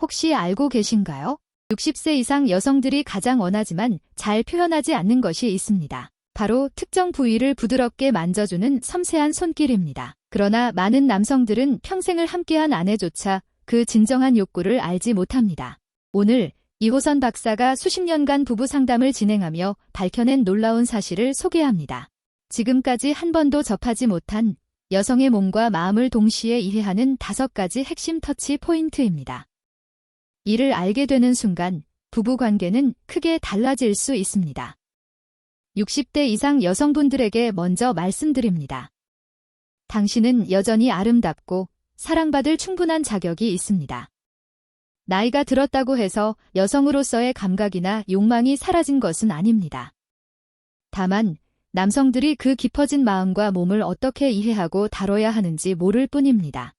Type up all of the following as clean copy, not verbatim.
혹시 알고 계신가요? 60세 이상 여성들이 가장 원하지만 잘 표현하지 않는 것이 있습니다. 바로 특정 부위를 부드럽게 만져주는 섬세한 손길입니다. 그러나 많은 남성들은 평생을 함께한 아내조차 그 진정한 욕구를 알지 못합니다. 오늘 이호선 박사가 수십 년간 부부 상담을 진행하며 밝혀낸 놀라운 사실을 소개합니다. 지금까지 한 번도 접하지 못한 여성의 몸과 마음을 동시에 이해하는 5가지 핵심 터치 포인트입니다. 이를 알게 되는 순간 부부 관계는 크게 달라질 수 있습니다. 60대 이상 여성분들에게 먼저 말씀드립니다. 당신은 여전히 아름답고 사랑받을 충분한 자격이 있습니다. 나이가 들었다고 해서 여성으로서의 감각이나 욕망이 사라진 것은 아닙니다. 다만 남성들이 그 깊어진 마음과 몸을 어떻게 이해하고 다뤄야 하는지 모를 뿐입니다.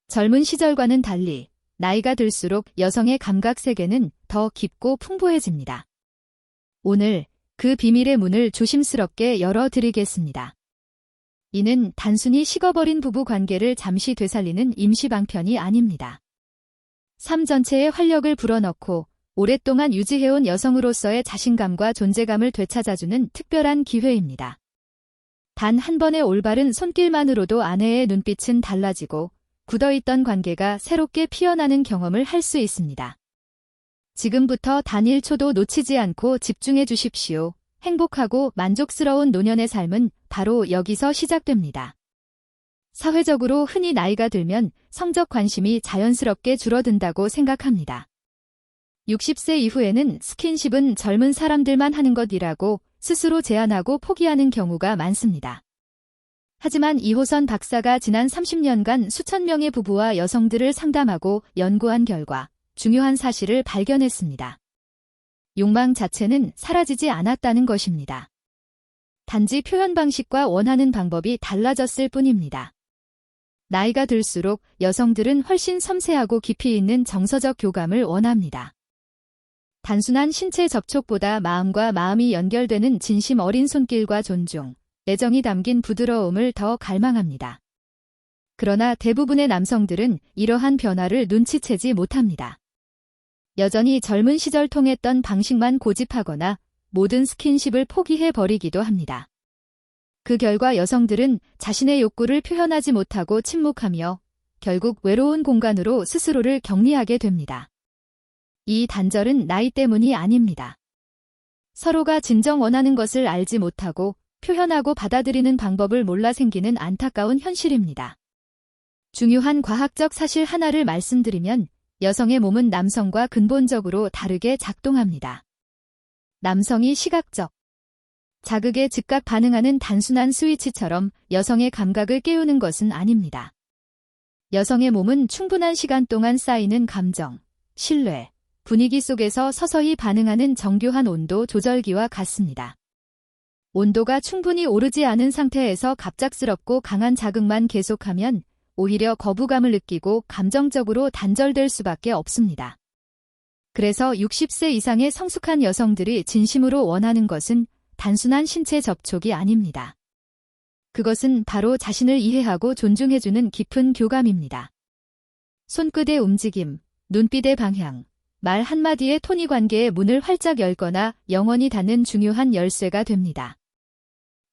젊은 시절과는 달리 나이가 들수록 여성의 감각 세계는 더 깊고 풍부해집니다. 오늘 그 비밀의 문을 조심스럽게 열어드리겠습니다. 이는 단순히 식어버린 부부 관계를 잠시 되살리는 임시 방편이 아닙니다. 삶 전체에 활력을 불어넣고 오랫동안 유지해온 여성으로서의 자신감과 존재감을 되찾아주는 특별한 기회입니다. 단 한 번의 올바른 손길만으로도 아내의 눈빛은 달라지고 굳어있던 관계가 새롭게 피어나는 경험을 할 수 있습니다. 지금부터 단 1초도 놓치지 않고 집중해 주십시오. 행복하고 만족스러운 노년의 삶은 바로 여기서 시작됩니다. 사회적으로 흔히 나이가 들면 성적 관심이 자연스럽게 줄어든다고 생각합니다. 60세 이후에는 스킨십은 젊은 사람들만 하는 것이라고 스스로 제한하고 포기하는 경우가 많습니다. 하지만 이호선 박사가 지난 30년간 수천 명의 부부와 여성들을 상담하고 연구한 결과 중요한 사실을 발견했습니다. 욕망 자체는 사라지지 않았다는 것입니다. 단지 표현 방식과 원하는 방법이 달라졌을 뿐입니다. 나이가 들수록 여성들은 훨씬 섬세하고 깊이 있는 정서적 교감을 원합니다. 단순한 신체 접촉보다 마음과 마음이 연결되는 진심 어린 손길과 존중, 애정이 담긴 부드러움을 더 갈망합니다. 그러나 대부분의 남성들은 이러한 변화를 눈치채지 못합니다. 여전히 젊은 시절 통했던 방식만 고집하거나 모든 스킨십을 포기해버리기도 합니다. 그 결과 여성들은 자신의 욕구를 표현하지 못하고 침묵하며 결국 외로운 공간으로 스스로를 격리하게 됩니다. 이 단절은 나이 때문이 아닙니다. 서로가 진정 원하는 것을 알지 못하고 표현하고 받아들이는 방법을 몰라 생기는 안타까운 현실입니다. 중요한 과학적 사실 하나를 말씀드리면 여성의 몸은 남성과 근본적으로 다르게 작동합니다. 남성이 시각적 자극에 즉각 반응하는 단순한 스위치처럼 여성의 감각을 깨우는 것은 아닙니다. 여성의 몸은 충분한 시간 동안 쌓이는 감정, 신뢰, 분위기 속에서 서서히 반응하는 정교한 온도 조절기와 같습니다. 온도가 충분히 오르지 않은 상태에서 갑작스럽고 강한 자극만 계속하면 오히려 거부감을 느끼고 감정적으로 단절될 수밖에 없습니다. 그래서 60세 이상의 성숙한 여성들이 진심으로 원하는 것은 단순한 신체 접촉이 아닙니다. 그것은 바로 자신을 이해하고 존중해주는 깊은 교감입니다. 손끝의 움직임, 눈빛의 방향, 말 한마디의 톤이 관계의 문을 활짝 열거나 영원히 닫는 중요한 열쇠가 됩니다.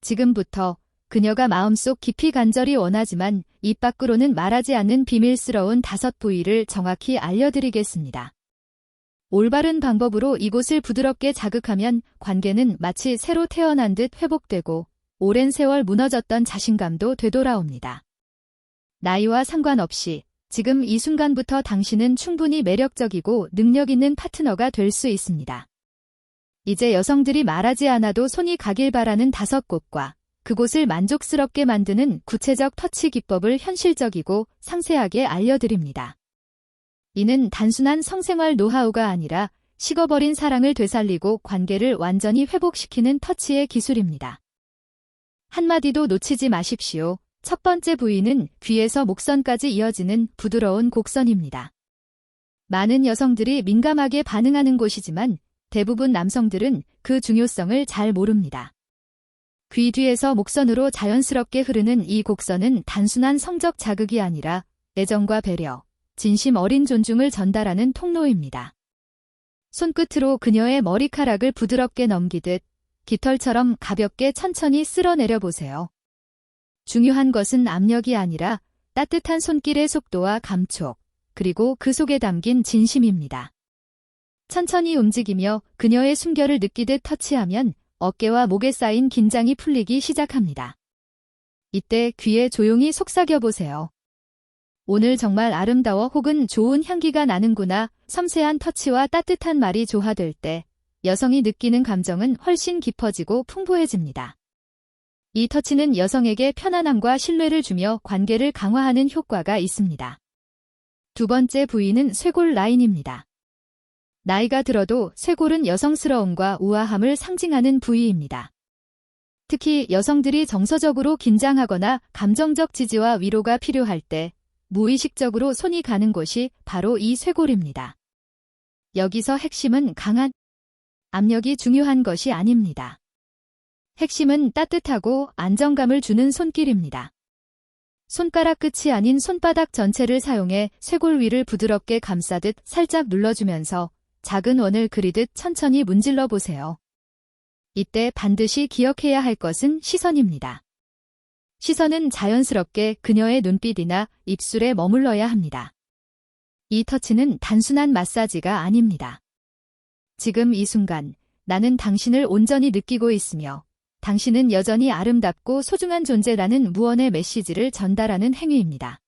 지금부터 그녀가 마음속 깊이 간절히 원하지만 입 밖으로는 말하지 않는 비밀스러운 5부위를 정확히 알려드리겠습니다. 올바른 방법으로 이곳을 부드럽게 자극하면 관계는 마치 새로 태어난 듯 회복되고 오랜 세월 무너졌던 자신감도 되돌아옵니다. 나이와 상관없이 지금 이 순간부터 당신은 충분히 매력적이고 능력 있는 파트너가 될 수 있습니다. 이제 여성들이 말하지 않아도 손이 가길 바라는 5곳과 그곳을 만족스럽게 만드는 구체적 터치 기법을 현실적이고 상세하게 알려드립니다. 이는 단순한 성생활 노하우가 아니라 식어버린 사랑을 되살리고 관계를 완전히 회복시키는 터치의 기술입니다. 한마디도 놓치지 마십시오. 첫 번째 부위는 귀에서 목선까지 이어지는 부드러운 곡선입니다. 많은 여성들이 민감하게 반응하는 곳이지만 대부분 남성들은 그 중요성을 잘 모릅니다. 귀 뒤에서 목선으로 자연스럽게 흐르는 이 곡선은 단순한 성적 자극이 아니라 애정과 배려, 진심 어린 존중을 전달하는 통로입니다. 손끝으로 그녀의 머리카락을 부드럽게 넘기듯 깃털처럼 가볍게 천천히 쓸어내려 보세요. 중요한 것은 압력이 아니라 따뜻한 손길의 속도와 감촉, 그리고 그 속에 담긴 진심입니다. 천천히 움직이며 그녀의 숨결을 느끼듯 터치하면 어깨와 목에 쌓인 긴장이 풀리기 시작합니다. 이때 귀에 조용히 속삭여 보세요. 오늘 정말 아름다워 혹은 좋은 향기가 나는구나. 섬세한 터치와 따뜻한 말이 조화될 때 여성이 느끼는 감정은 훨씬 깊어지고 풍부해집니다. 이 터치는 여성에게 편안함과 신뢰를 주며 관계를 강화하는 효과가 있습니다. 두 번째 부위는 쇄골 라인입니다. 나이가 들어도 쇄골은 여성스러움과 우아함을 상징하는 부위입니다. 특히 여성들이 정서적으로 긴장하거나 감정적 지지와 위로가 필요할 때 무의식적으로 손이 가는 곳이 바로 이 쇄골입니다. 여기서 핵심은 강한 압력이 중요한 것이 아닙니다. 핵심은 따뜻하고 안정감을 주는 손길입니다. 손가락 끝이 아닌 손바닥 전체를 사용해 쇄골 위를 부드럽게 감싸듯 살짝 눌러주면서 작은 원을 그리듯 천천히 문질러 보세요. 이때 반드시 기억해야 할 것은 시선입니다. 시선은 자연스럽게 그녀의 눈빛이나 입술에 머물러야 합니다. 이 터치는 단순한 마사지가 아닙니다. 지금 이 순간 나는 당신을 온전히 느끼고 있으며 당신은 여전히 아름답고 소중한 존재라는 무언의 메시지를 전달하는 행위입니다.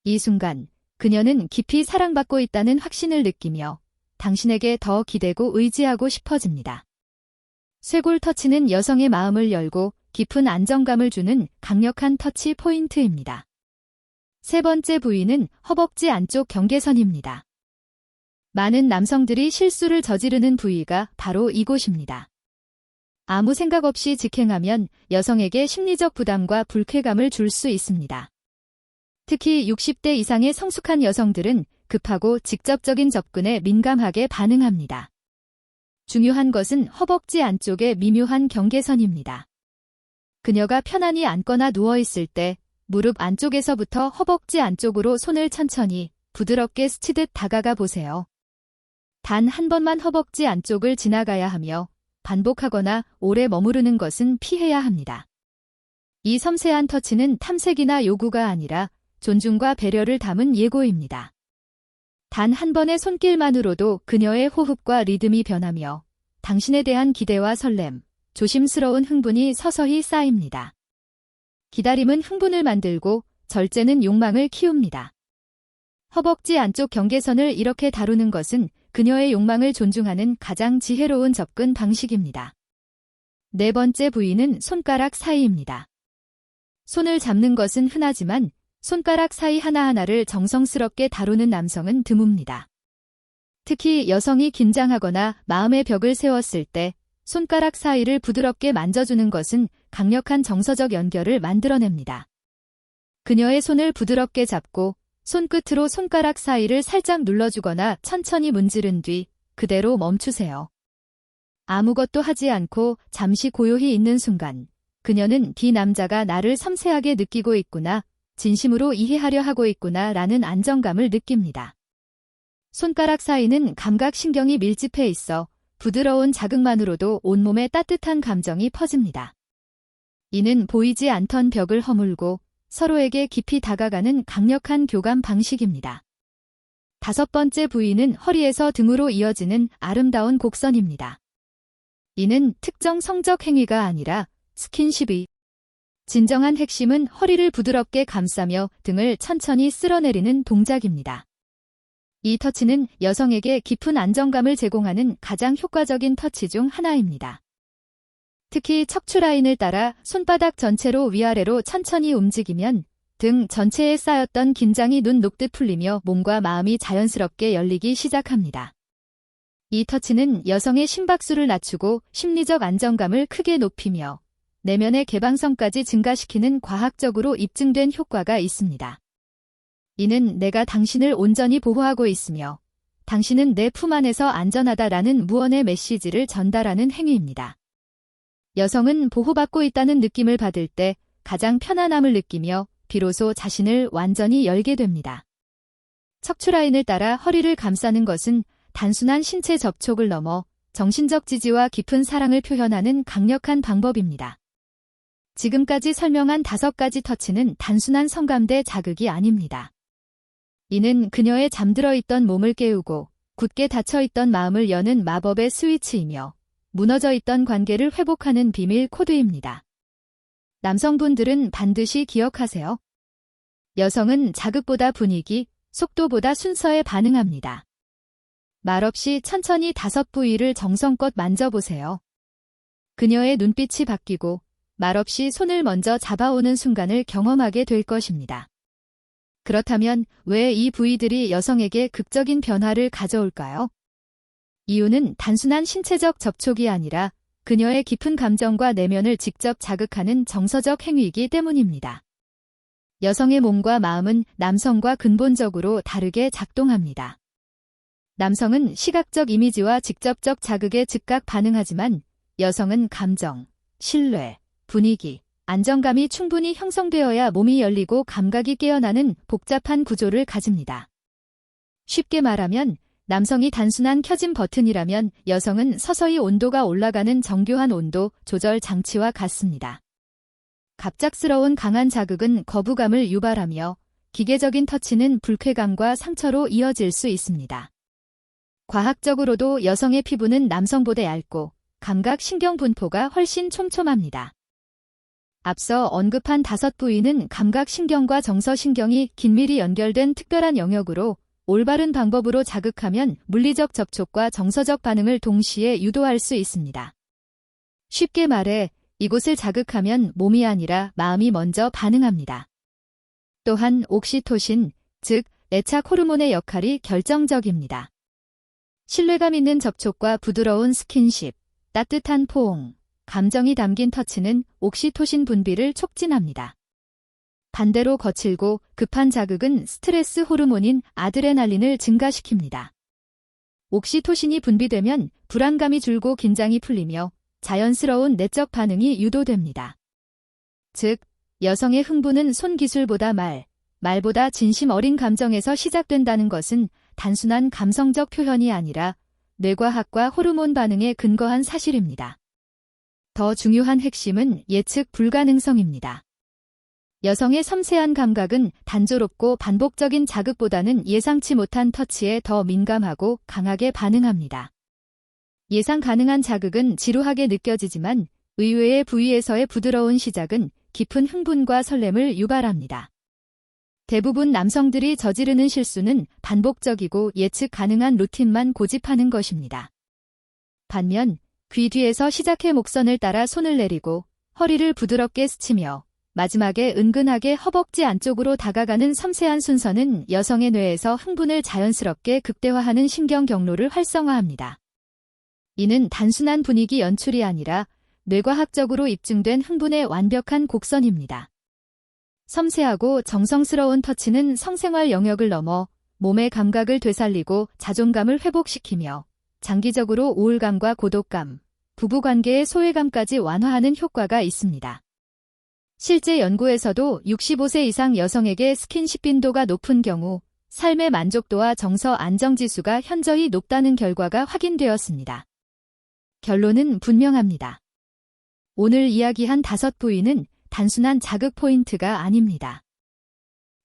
이 순간 그녀는 깊이 사랑받고 있다는 확신을 느끼며 당신에게 더 기대고 의지하고 싶어집니다. 쇄골 터치는 여성의 마음을 열고 깊은 안정감을 주는 강력한 터치 포인트입니다. 세 번째 부위는 허벅지 안쪽 경계선입니다. 많은 남성들이 실수를 저지르는 부위가 바로 이곳입니다. 아무 생각 없이 직행하면 여성에게 심리적 부담과 불쾌감을 줄 수 있습니다. 특히 60대 이상의 성숙한 여성들은 급하고 직접적인 접근에 민감하게 반응합니다. 중요한 것은 허벅지 안쪽의 미묘한 경계선입니다. 그녀가 편안히 앉거나 누워있을 때 무릎 안쪽에서부터 허벅지 안쪽으로 손을 천천히 부드럽게 스치듯 다가가 보세요. 단 한 번만 허벅지 안쪽을 지나가야 하며 반복하거나 오래 머무르는 것은 피해야 합니다. 이 섬세한 터치는 탐색이나 요구가 아니라 존중과 배려를 담은 예고입니다. 단 한 번의 손길만으로도 그녀의 호흡과 리듬이 변하며 당신에 대한 기대와 설렘, 조심스러운 흥분이 서서히 쌓입니다. 기다림은 흥분을 만들고 절제는 욕망을 키웁니다. 허벅지 안쪽 경계선을 이렇게 다루는 것은 그녀의 욕망을 존중하는 가장 지혜로운 접근 방식입니다. 네 번째 부위는 손가락 사이입니다. 손을 잡는 것은 흔하지만 손가락 사이 하나하나를 정성스럽게 다루는 남성은 드뭅니다. 특히 여성이 긴장하거나 마음의 벽을 세웠을 때 손가락 사이를 부드럽게 만져주는 것은 강력한 정서적 연결을 만들어냅니다. 그녀의 손을 부드럽게 잡고 손끝으로 손가락 사이를 살짝 눌러주거나 천천히 문지른 뒤 그대로 멈추세요. 아무것도 하지 않고 잠시 고요히 있는 순간 그녀는 이 남자가 나를 섬세하게 느끼고 있구나, 진심으로 이해하려 하고 있구나 라는 안정감을 느낍니다. 손가락 사이는 감각신경이 밀집해 있어 부드러운 자극만으로도 온몸에 따뜻한 감정이 퍼집니다. 이는 보이지 않던 벽을 허물고 서로에게 깊이 다가가는 강력한 교감 방식입니다. 다섯 번째 부위는 허리에서 등으로 이어지는 아름다운 곡선입니다. 이는 특정 성적 행위가 아니라 스킨십의 진정한 핵심은 허리를 부드럽게 감싸며 등을 천천히 쓸어내리는 동작입니다. 이 터치는 여성에게 깊은 안정감을 제공하는 가장 효과적인 터치 중 하나입니다. 특히 척추 라인을 따라 손바닥 전체로 위아래로 천천히 움직이면 등 전체에 쌓였던 긴장이 눈 녹듯 풀리며 몸과 마음이 자연스럽게 열리기 시작합니다. 이 터치는 여성의 심박수를 낮추고 심리적 안정감을 크게 높이며 내면의 개방성까지 증가시키는 과학적으로 입증된 효과가 있습니다. 이는 내가 당신을 온전히 보호하고 있으며 당신은 내 품 안에서 안전하다라는 무언의 메시지를 전달하는 행위입니다. 여성은 보호받고 있다는 느낌을 받을 때 가장 편안함을 느끼며 비로소 자신을 완전히 열게 됩니다. 척추라인을 따라 허리를 감싸는 것은 단순한 신체 접촉을 넘어 정신적 지지와 깊은 사랑을 표현하는 강력한 방법입니다. 지금까지 설명한 5가지 터치는 단순한 성감대 자극이 아닙니다. 이는 그녀의 잠들어 있던 몸을 깨우고 굳게 닫혀 있던 마음을 여는 마법의 스위치이며 무너져 있던 관계를 회복하는 비밀 코드입니다. 남성분들은 반드시 기억하세요. 여성은 자극보다 분위기, 속도보다 순서에 반응합니다. 말없이 천천히 5부위를 정성껏 만져보세요. 그녀의 눈빛이 바뀌고 말없이 손을 먼저 잡아오는 순간을 경험하게 될 것입니다. 그렇다면 왜 이 부위들이 여성에게 극적인 변화를 가져올까요? 이유는 단순한 신체적 접촉이 아니라 그녀의 깊은 감정과 내면을 직접 자극하는 정서적 행위이기 때문입니다. 여성의 몸과 마음은 남성과 근본적으로 다르게 작동합니다. 남성은 시각적 이미지와 직접적 자극에 즉각 반응하지만 여성은 감정, 신뢰, 분위기, 안정감이 충분히 형성되어야 몸이 열리고 감각이 깨어나는 복잡한 구조를 가집니다. 쉽게 말하면 남성이 단순한 켜진 버튼이라면 여성은 서서히 온도가 올라가는 정교한 온도 조절 장치와 같습니다. 갑작스러운 강한 자극은 거부감을 유발하며 기계적인 터치는 불쾌감과 상처로 이어질 수 있습니다. 과학적으로도 여성의 피부는 남성보다 얇고 감각 신경 분포가 훨씬 촘촘합니다. 앞서 언급한 5부위는 감각신경과 정서신경이 긴밀히 연결된 특별한 영역으로 올바른 방법으로 자극하면 물리적 접촉과 정서적 반응을 동시에 유도할 수 있습니다. 쉽게 말해 이곳을 자극하면 몸이 아니라 마음이 먼저 반응합니다. 또한 옥시토신, 즉 애착 호르몬의 역할이 결정적입니다. 신뢰감 있는 접촉과 부드러운 스킨십, 따뜻한 포옹, 감정이 담긴 터치는 옥시토신 분비를 촉진합니다. 반대로 거칠고 급한 자극은 스트레스 호르몬인 아드레날린을 증가시킵니다. 옥시토신이 분비되면 불안감이 줄고 긴장이 풀리며 자연스러운 내적 반응이 유도됩니다. 즉, 여성의 흥분은 손기술보다 말보다 진심 어린 감정에서 시작된다는 것은 단순한 감성적 표현이 아니라 뇌과학과 호르몬 반응에 근거한 사실입니다. 더 중요한 핵심은 예측 불가능성입니다. 여성의 섬세한 감각은 단조롭고 반복적인 자극보다는 예상치 못한 터치에 더 민감하고 강하게 반응합니다. 예상 가능한 자극은 지루하게 느껴지지만 의외의 부위에서의 부드러운 시작은 깊은 흥분과 설렘을 유발합니다. 대부분 남성들이 저지르는 실수는 반복적이고 예측 가능한 루틴만 고집하는 것입니다. 반면 귀 뒤에서 시작해 목선을 따라 손을 내리고 허리를 부드럽게 스치며 마지막에 은근하게 허벅지 안쪽으로 다가가는 섬세한 순서는 여성의 뇌에서 흥분을 자연스럽게 극대화하는 신경 경로를 활성화합니다. 이는 단순한 분위기 연출이 아니라 뇌과학적으로 입증된 흥분의 완벽한 곡선입니다. 섬세하고 정성스러운 터치는 성생활 영역을 넘어 몸의 감각을 되살리고 자존감을 회복시키며 장기적으로 우울감과 고독감, 부부관계의 소외감까지 완화하는 효과가 있습니다. 실제 연구에서도 65세 이상 여성에게 스킨십 빈도가 높은 경우 삶의 만족도와 정서 안정지수가 현저히 높다는 결과가 확인되었습니다. 결론은 분명합니다. 오늘 이야기한 5부위는 단순한 자극 포인트가 아닙니다.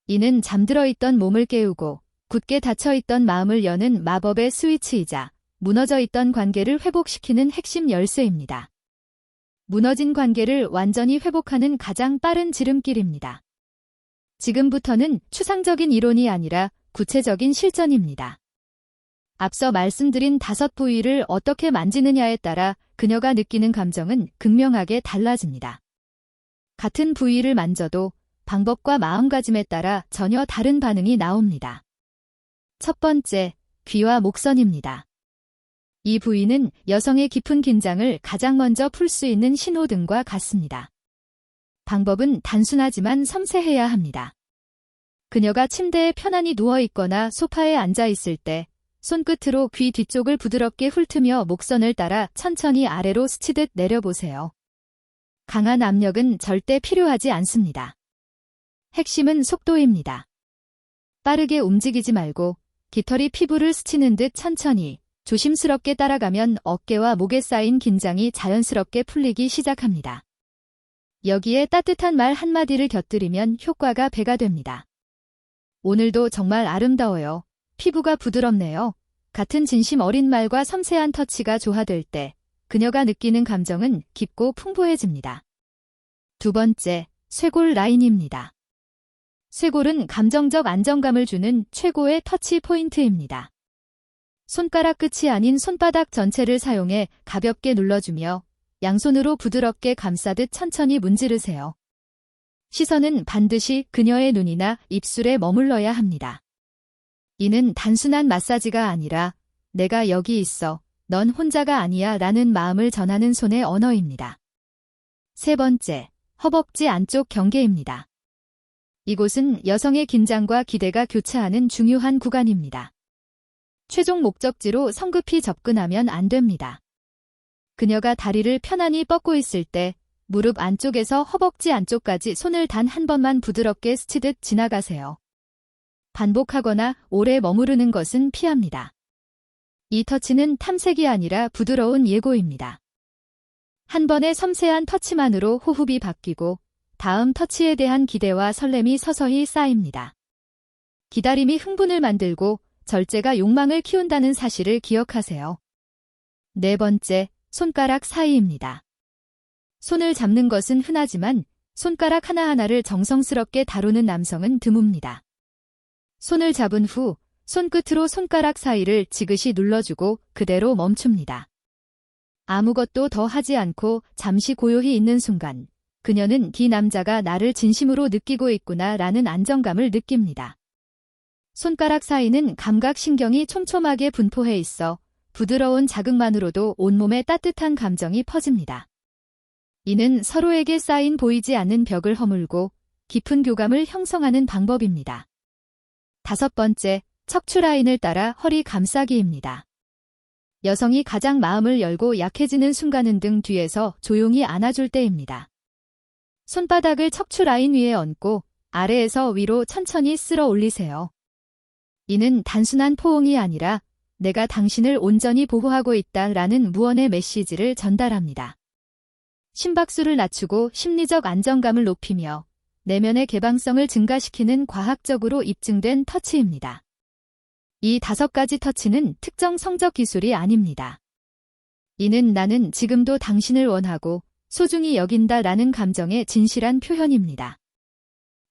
이는 잠들어 있던 몸을 깨우고 굳게 닫혀 있던 마음을 여는 마법의 스위치이자 무너져 있던 관계를 회복시키는 핵심 열쇠입니다. 무너진 관계를 완전히 회복하는 가장 빠른 지름길입니다. 지금부터는 추상적인 이론이 아니라 구체적인 실전입니다. 앞서 말씀드린 5부위를 어떻게 만지느냐에 따라 그녀가 느끼는 감정은 극명하게 달라집니다. 같은 부위를 만져도 방법과 마음가짐에 따라 전혀 다른 반응이 나옵니다. 첫 번째, 귀와 목선입니다. 이 부위는 여성의 깊은 긴장을 가장 먼저 풀 수 있는 신호등과 같습니다. 방법은 단순하지만 섬세해야 합니다. 그녀가 침대에 편안히 누워있거나 소파에 앉아있을 때 손끝으로 귀 뒤쪽을 부드럽게 훑으며 목선을 따라 천천히 아래로 스치듯 내려보세요. 강한 압력은 절대 필요하지 않습니다. 핵심은 속도입니다. 빠르게 움직이지 말고 깃털이 피부를 스치는 듯 천천히 조심스럽게 따라가면 어깨와 목에 쌓인 긴장이 자연스럽게 풀리기 시작합니다. 여기에 따뜻한 말 한마디를 곁들이면 효과가 배가 됩니다. 오늘도 정말 아름다워요. 피부가 부드럽네요. 같은 진심 어린 말과 섬세한 터치가 조화될 때 그녀가 느끼는 감정은 깊고 풍부해집니다. 두 번째, 쇄골 라인입니다. 쇄골은 감정적 안정감을 주는 최고의 터치 포인트입니다. 손가락 끝이 아닌 손바닥 전체를 사용해 가볍게 눌러주며 양손으로 부드럽게 감싸듯 천천히 문지르세요. 시선은 반드시 그녀의 눈이나 입술에 머물러야 합니다. 이는 단순한 마사지가 아니라 내가 여기 있어, 넌 혼자가 아니야 라는 마음을 전하는 손의 언어입니다. 세 번째, 허벅지 안쪽 경계입니다. 이곳은 여성의 긴장과 기대가 교차하는 중요한 구간입니다. 최종 목적지로 성급히 접근하면 안 됩니다. 그녀가 다리를 편안히 뻗고 있을 때 무릎 안쪽에서 허벅지 안쪽까지 손을 단 한 번만 부드럽게 스치듯 지나가세요. 반복하거나 오래 머무르는 것은 피합니다. 이 터치는 탐색이 아니라 부드러운 예고입니다. 한 번의 섬세한 터치만으로 호흡이 바뀌고 다음 터치에 대한 기대와 설렘이 서서히 쌓입니다. 기다림이 흥분을 만들고 절제가 욕망을 키운다는 사실을 기억하세요. 네 번째, 손가락 사이입니다. 손을 잡는 것은 흔하지만 손가락 하나하나를 정성스럽게 다루는 남성은 드뭅니다. 손을 잡은 후 손끝으로 손가락 사이를 지그시 눌러주고 그대로 멈춥니다. 아무것도 더 하지 않고 잠시 고요히 있는 순간 그녀는 이 남자가 나를 진심으로 느끼고 있구나 라는 안정감을 느낍니다. 손가락 사이는 감각신경이 촘촘하게 분포해 있어 부드러운 자극만으로도 온몸에 따뜻한 감정이 퍼집니다. 이는 서로에게 쌓인 보이지 않는 벽을 허물고 깊은 교감을 형성하는 방법입니다. 다섯 번째, 척추 라인을 따라 허리 감싸기입니다. 여성이 가장 마음을 열고 약해지는 순간은 등 뒤에서 조용히 안아줄 때입니다. 손바닥을 척추 라인 위에 얹고 아래에서 위로 천천히 쓸어 올리세요. 이는 단순한 포옹이 아니라 내가 당신을 온전히 보호하고 있다라는 무언의 메시지를 전달합니다. 심박수를 낮추고 심리적 안정감을 높이며 내면의 개방성을 증가시키는 과학적으로 입증된 터치입니다. 이 5가지 터치는 특정 성적 기술이 아닙니다. 이는 나는 지금도 당신을 원하고 소중히 여긴다라는 감정의 진실한 표현입니다.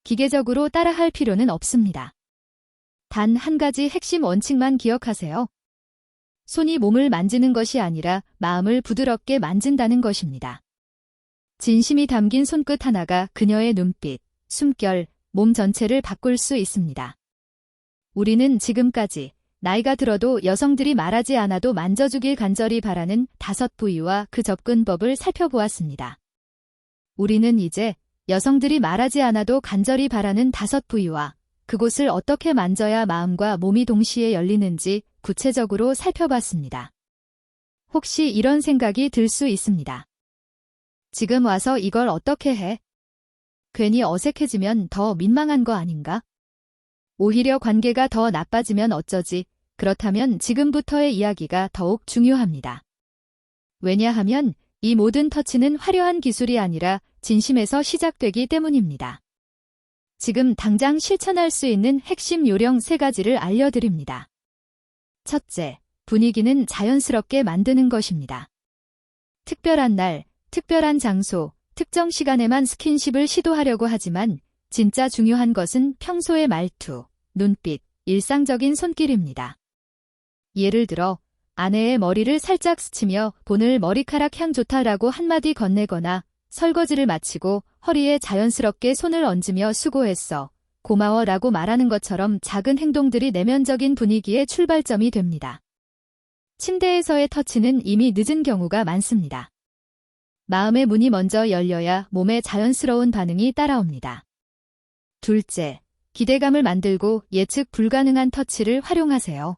기계적으로 따라할 필요는 없습니다. 단 한 가지 핵심 원칙만 기억하세요. 손이 몸을 만지는 것이 아니라 마음을 부드럽게 만진다는 것입니다. 진심이 담긴 손끝 하나가 그녀의 눈빛, 숨결, 몸 전체를 바꿀 수 있습니다. 우리는 지금까지 나이가 들어도 여성들이 말하지 않아도 만져주길 간절히 바라는 5 부위와 그 접근법을 살펴보았습니다. 우리는 이제 여성들이 말하지 않아도 간절히 바라는 5 부위와 그곳을 어떻게 만져야 마음과 몸이 동시에 열리는지 구체적으로 살펴봤습니다. 혹시 이런 생각이 들 수 있습니다. 지금 와서 이걸 어떻게 해? 괜히 어색해지면 더 민망한 거 아닌가? 오히려 관계가 더 나빠지면 어쩌지? 그렇다면 지금부터의 이야기가 더욱 중요합니다. 왜냐하면 이 모든 터치는 화려한 기술이 아니라 진심에서 시작되기 때문입니다. 지금 당장 실천할 수 있는 핵심 요령 3가지를 알려드립니다. 첫째, 분위기는 자연스럽게 만드는 것입니다. 특별한 날, 특별한 장소, 특정 시간에만 스킨십을 시도하려고 하지만 진짜 중요한 것은 평소의 말투, 눈빛, 일상적인 손길입니다. 예를 들어 아내의 머리를 살짝 스치며 오늘 머리카락 향 좋다라고 한마디 건네거나 설거지를 마치고 허리에 자연스럽게 손을 얹으며 수고했어, 고마워 라고 말하는 것처럼 작은 행동들이 내면적인 분위기의 출발점이 됩니다. 침대에서의 터치는 이미 늦은 경우가 많습니다. 마음의 문이 먼저 열려야 몸의 자연스러운 반응이 따라옵니다. 둘째, 기대감을 만들고 예측 불가능한 터치를 활용하세요.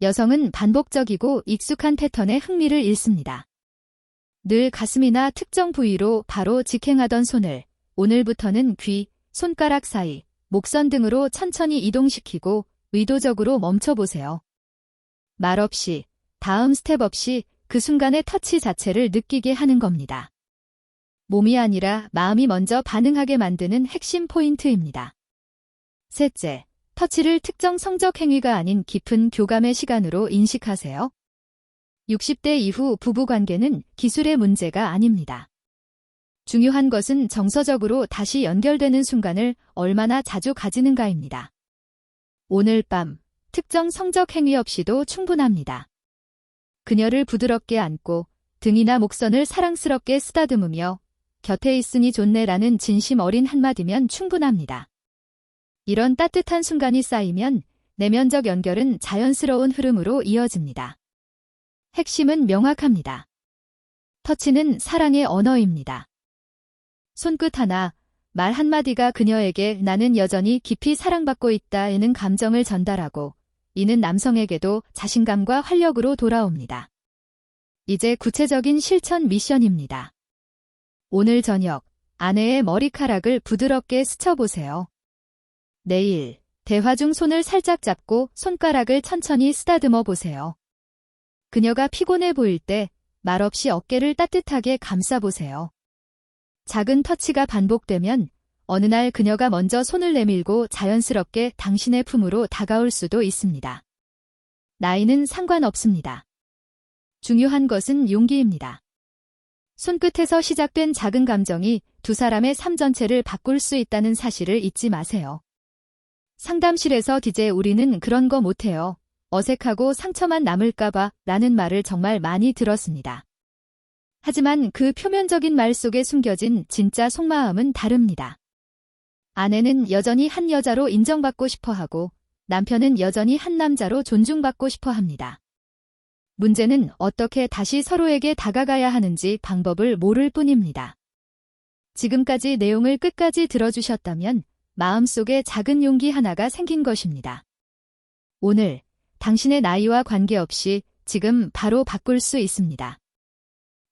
여성은 반복적이고 익숙한 패턴에 흥미를 잃습니다. 늘 가슴이나 특정 부위로 바로 직행하던 손을 오늘부터는 귀, 손가락 사이, 목선 등으로 천천히 이동시키고 의도적으로 멈춰보세요. 말 없이, 다음 스텝 없이 그 순간의 터치 자체를 느끼게 하는 겁니다. 몸이 아니라 마음이 먼저 반응하게 만드는 핵심 포인트입니다. 셋째, 터치를 특정 성적 행위가 아닌 깊은 교감의 시간으로 인식하세요. 60대 이후 부부관계는 기술의 문제가 아닙니다. 중요한 것은 정서적으로 다시 연결되는 순간을 얼마나 자주 가지는가입니다. 오늘 밤, 특정 성적 행위 없이도 충분합니다. 그녀를 부드럽게 안고 등이나 목선을 사랑스럽게 쓰다듬으며 곁에 있으니 좋네라는 진심 어린 한마디면 충분합니다. 이런 따뜻한 순간이 쌓이면 내면적 연결은 자연스러운 흐름으로 이어집니다. 핵심은 명확합니다. 터치는 사랑의 언어입니다. 손끝 하나, 말 한마디가 그녀에게 나는 여전히 깊이 사랑받고 있다는 감정을 전달하고 이는 남성에게도 자신감과 활력으로 돌아옵니다. 이제 구체적인 실천 미션입니다. 오늘 저녁, 아내의 머리카락을 부드럽게 스쳐보세요. 내일, 대화 중 손을 살짝 잡고 손가락을 천천히 쓰다듬어 보세요. 그녀가 피곤해 보일 때 말없이 어깨를 따뜻하게 감싸보세요. 작은 터치가 반복되면 어느 날 그녀가 먼저 손을 내밀고 자연스럽게 당신의 품으로 다가올 수도 있습니다. 나이는 상관없습니다. 중요한 것은 용기입니다. 손끝에서 시작된 작은 감정이 두 사람의 삶 전체를 바꿀 수 있다는 사실을 잊지 마세요. 상담실에서 DJ 우리는 그런 거 못해요. 어색하고 상처만 남을까봐 라는 말을 정말 많이 들었습니다. 하지만 그 표면적인 말 속에 숨겨진 진짜 속마음은 다릅니다. 아내는 여전히 한 여자로 인정받고 싶어하고 남편은 여전히 한 남자로 존중받고 싶어합니다. 문제는 어떻게 다시 서로에게 다가가야 하는지 방법을 모를 뿐입니다. 지금까지 내용을 끝까지 들어주셨다면 마음속에 작은 용기 하나가 생긴 것입니다. 오늘 당신의 나이와 관계없이 지금 바로 바꿀 수 있습니다.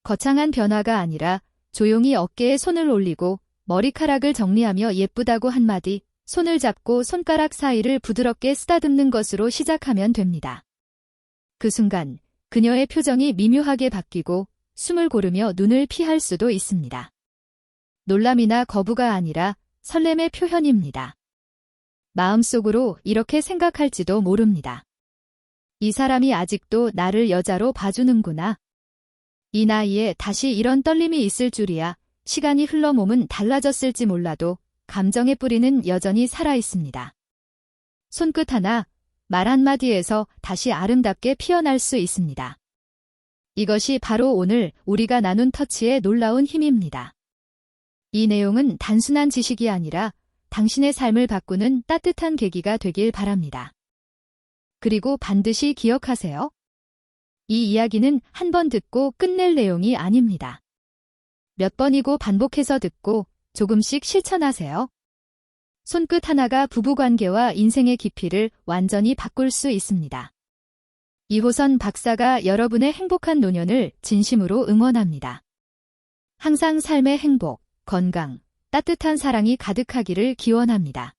거창한 변화가 아니라 조용히 어깨에 손을 올리고 머리카락을 정리하며 예쁘다고 한마디, 손을 잡고 손가락 사이를 부드럽게 쓰다듬는 것으로 시작하면 됩니다. 그 순간 그녀의 표정이 미묘하게 바뀌고 숨을 고르며 눈을 피할 수도 있습니다. 놀람이나 거부가 아니라 설렘의 표현입니다. 마음속으로 이렇게 생각할지도 모릅니다. 이 사람이 아직도 나를 여자로 봐주는구나. 이 나이에 다시 이런 떨림이 있을 줄이야. 시간이 흘러 몸은 달라졌을지 몰라도 감정의 뿌리는 여전히 살아있습니다. 손끝 하나, 말 한마디에서 다시 아름답게 피어날 수 있습니다. 이것이 바로 오늘 우리가 나눈 터치의 놀라운 힘입니다. 이 내용은 단순한 지식이 아니라 당신의 삶을 바꾸는 따뜻한 계기가 되길 바랍니다. 그리고 반드시 기억하세요. 이 이야기는 한 번 듣고 끝낼 내용이 아닙니다. 몇 번이고 반복해서 듣고 조금씩 실천하세요. 손끝 하나가 부부관계와 인생의 깊이를 완전히 바꿀 수 있습니다. 이호선 박사가 여러분의 행복한 노년을 진심으로 응원합니다. 항상 삶의 행복, 건강, 따뜻한 사랑이 가득하기를 기원합니다.